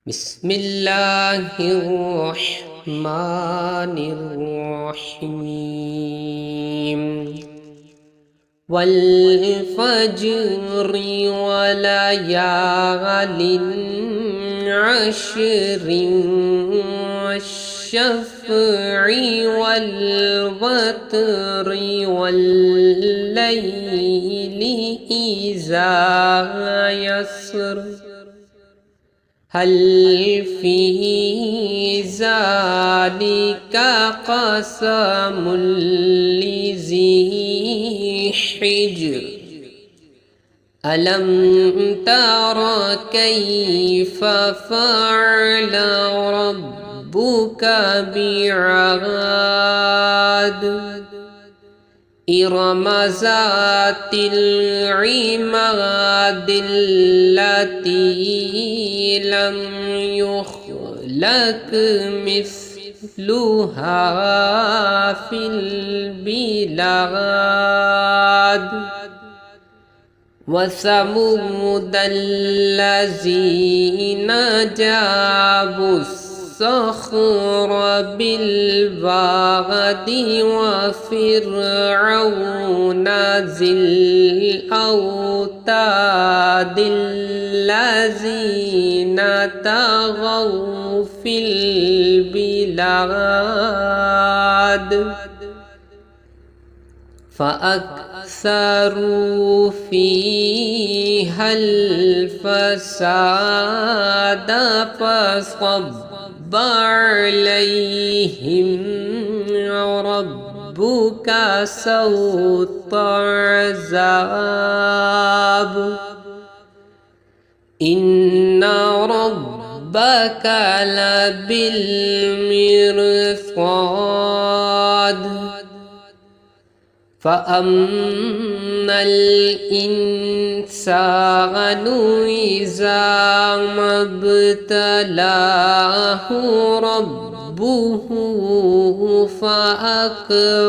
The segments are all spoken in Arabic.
بسم الله الرحمن الرحيم والفجر وليال عشر والشفع والوتر والليل إذا يسر هل في ذلك قسم لذي حجر ألم تر كيف فعل ربك بعاد إرم ذات العماد التي لم يخلق مثلها في البلاد وثمود الذين جابوا الصخر بالواد وفرعون ذي الأوتاد الذين طغوا في البلاد فأكثروا فيها الفساد فصب عليهم ربك سوط عذاب إن ربك لبالمرصاد فأما الإنسان إذا ما ابتلاه ربه فأكرمه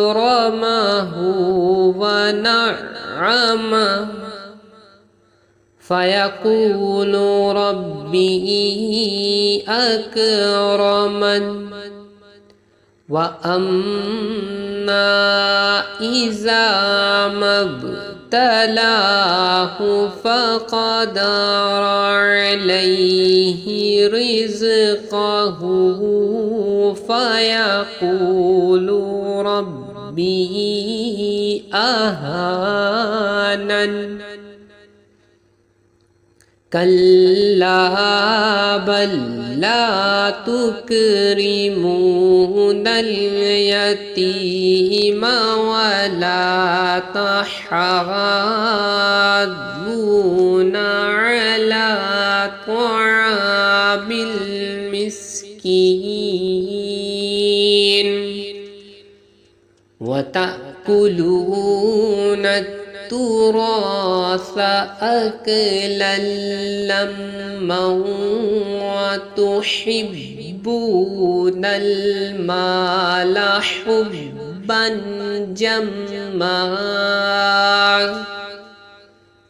ونعمه فيقول ربي أكرمن وأما إذا ما ابتلاه فقدر عليه رزقه فيقول ربي أهانن كلا بل لا تكرمون اليتيم ولا تحاضون على طعام المسكين وتأكلون التراث أكلا لما وتحبون المال حبا جما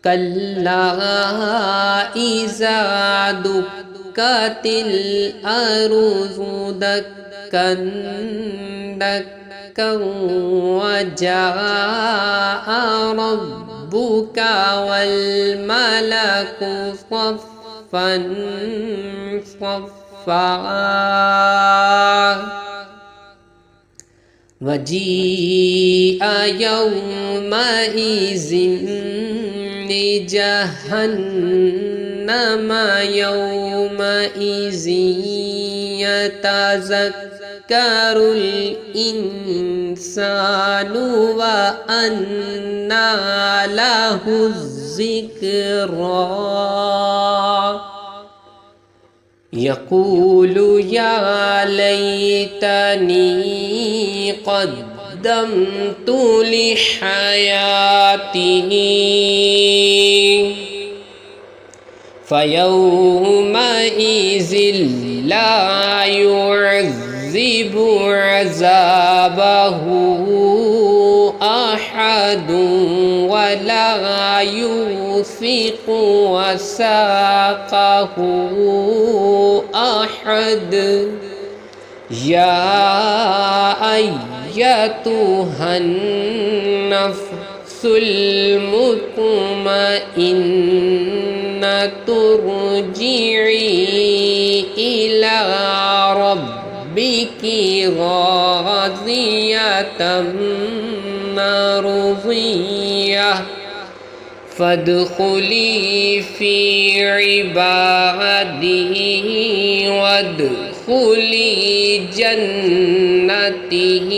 كلا إذا دكت الأرض دكا دكا وجاء ربك والملك صفا صفا وجيء يومئذ لجهنم يومئذ يتذكر الإنسان وأنى له الذكرى يقول يا ليتني قدمت لحياتي فيومئذ لا يعذب عذابه أحد ولا يوثق وثاقه أحد يا أيتها النفس المطمئنة ارجعي إلى ربك راضية مرضية فادخلي في عبادي وادخلي جنته